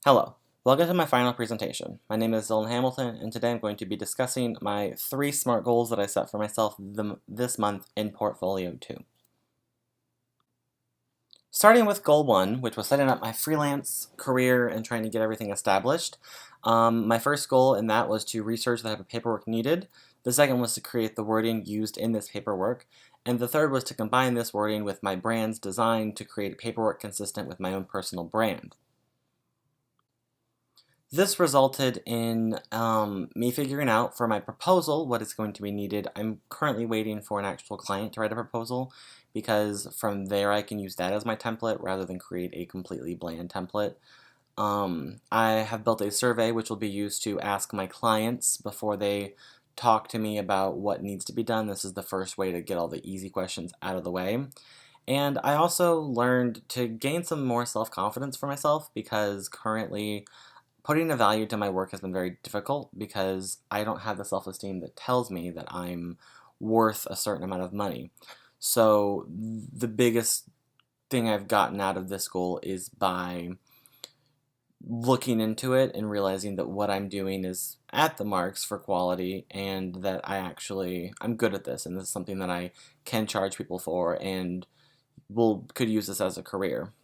Hello, welcome to my final presentation. My name is Dylan Hamilton, and today I'm going to be discussing my 3 SMART goals that I set for myself this month in Portfolio 2. Starting with goal 1, which was setting up my freelance career and trying to get everything established. My first goal in that was to research the type of paperwork needed. The second was to create the wording used in this paperwork. And the third was to combine this wording with my brand's design to create paperwork consistent with my own personal brand. This resulted in me figuring out for my proposal what is going to be needed. I'm currently waiting for an actual client to write a proposal because from there I can use that as my template rather than create a completely bland template. I have built a survey which will be used to ask my clients before they talk to me about what needs to be done. This is the first way to get all the easy questions out of the way. And I also learned to gain some more self-confidence for myself because currently putting a value to my work has been very difficult because I don't have the self-esteem that tells me that I'm worth a certain amount of money. So the biggest thing I've gotten out of this goal is by looking into it and realizing that what I'm doing is at the marks for quality and that I'm good at this and this is something that I can charge people for and could use this as a career.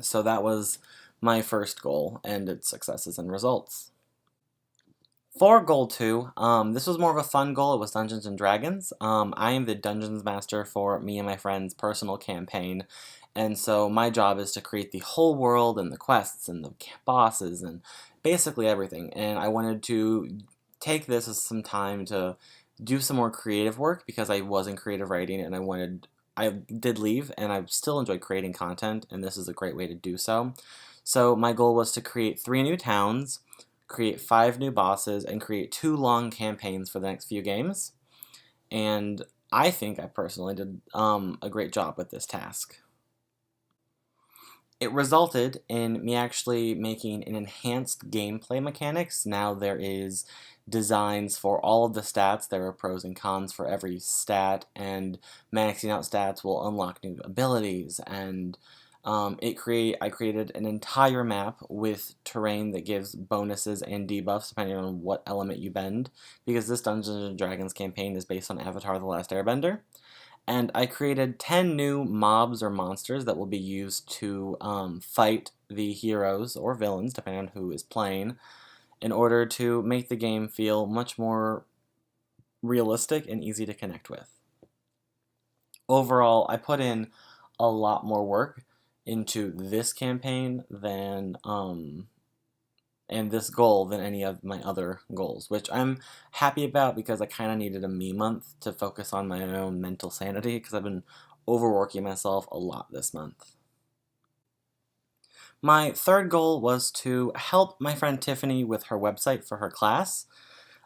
So that was my first goal and its successes and results. For goal 2, this was more of a fun goal. It was Dungeons and Dragons. I am the Dungeons Master for me and my friend's personal campaign, and so my job is to create the whole world and the quests and the bosses and basically everything. And I wanted to take this as some time to do some more creative work because I was in creative writing and I did leave and I still enjoy creating content, and this is a great way to do so. So my goal was to create 3 new towns, create 5 new bosses, and create 2 long campaigns for the next few games. And I think I personally did a great job with this task. It resulted in me actually making an enhanced gameplay mechanics. Now there is designs for all of the stats. There are pros and cons for every stat, and maxing out stats will unlock new abilities, and I created an entire map with terrain that gives bonuses and debuffs depending on what element you bend, because this Dungeons & Dragons campaign is based on Avatar: The Last Airbender. And I created 10 new mobs or monsters that will be used to fight the heroes or villains, depending on who is playing, in order to make the game feel much more realistic and easy to connect with. Overall, I put in a lot more work into this campaign and this goal than any of my other goals, which I'm happy about because I kind of needed a me month to focus on my own mental sanity because I've been overworking myself a lot this month. My third goal was to help my friend Tiffany with her website for her class.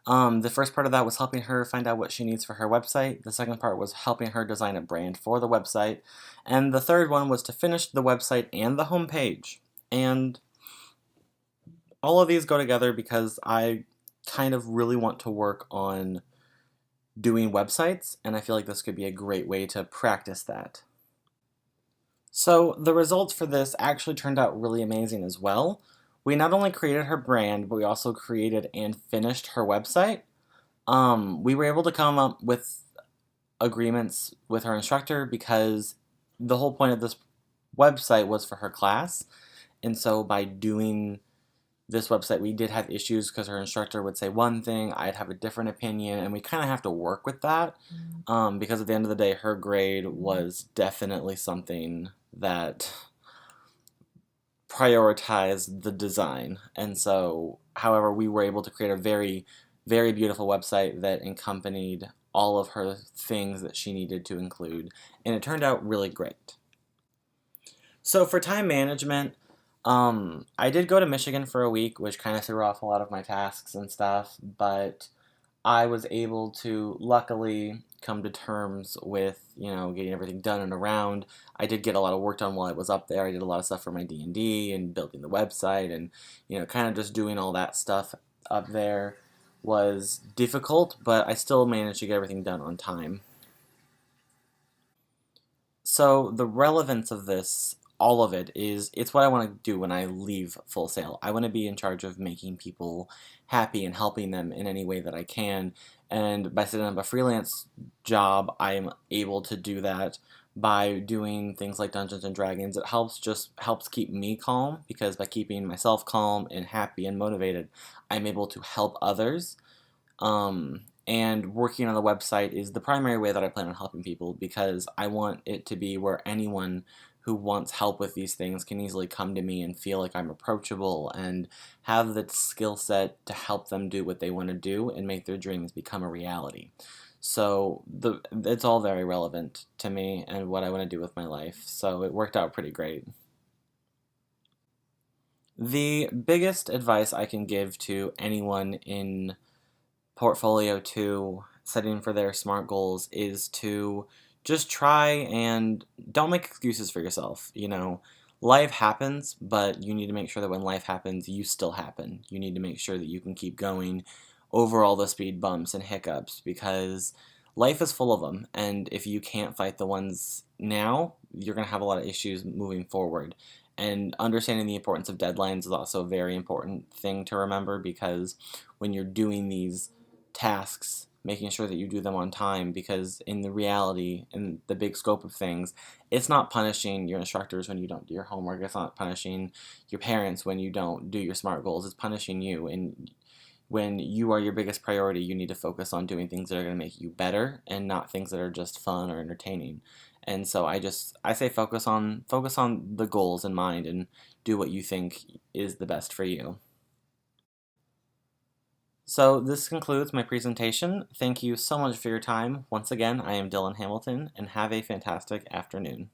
The first part of that was helping her find out what she needs for her website. The second part was helping her design a brand for the website. And the third one was to finish the website and the homepage. And all of these go together because I kind of really want to work on doing websites, and I feel like this could be a great way to practice that. So the results for this actually turned out really amazing as well. We not only created her brand, but we also created and finished her website. We were able to come up with agreements with her instructor because the whole point of this website was for her class. And so by doing this website, we did have issues because her instructor would say one thing, I'd have a different opinion, and we kind of have to work with that because at the end of the day, her grade was definitely something that prioritized the design. And so, however, we were able to create a very, very beautiful website that accompanied all of her things that she needed to include, and it turned out really great. So for time management, I did go to Michigan for a week, which kind of threw off a lot of my tasks and stuff, but I was able to luckily come to terms with, getting everything done and around. I did get a lot of work done while I was up there. I did a lot of stuff for my D&D and building the website and, kind of just doing all that stuff up there was difficult, but I still managed to get everything done on time. So the relevance of this all of it's what I want to do when I leave Full Sail. I want to be in charge of making people happy and helping them in any way that I can. And by setting up a freelance job, I'm able to do that by doing things like Dungeons and Dragons. It helps keep me calm, because by keeping myself calm and happy and motivated, I'm able to help others. And working on the website is the primary way that I plan on helping people, because I want it to be where anyone who wants help with these things can easily come to me and feel like I'm approachable and have the skill set to help them do what they want to do and make their dreams become a reality. So it's all very relevant to me and what I want to do with my life. So it worked out pretty great. The biggest advice I can give to anyone in Portfolio 2 setting for their SMART goals is to just try and don't make excuses for yourself. Life happens, but you need to make sure that when life happens, you still happen. You need to make sure that you can keep going over all the speed bumps and hiccups, because life is full of them. And if you can't fight the ones now, you're going to have a lot of issues moving forward. And understanding the importance of deadlines is also a very important thing to remember, because when you're doing these tasks, making sure that you do them on time, because in the reality, in the big scope of things, it's not punishing your instructors when you don't do your homework, it's not punishing your parents when you don't do your SMART goals, it's punishing you. And when you are your biggest priority, you need to focus on doing things that are going to make you better and not things that are just fun or entertaining. And so I say focus on the goals in mind and do what you think is the best for you. So this concludes my presentation. Thank you so much for your time. Once again, I am Dylan Hamilton, and have a fantastic afternoon.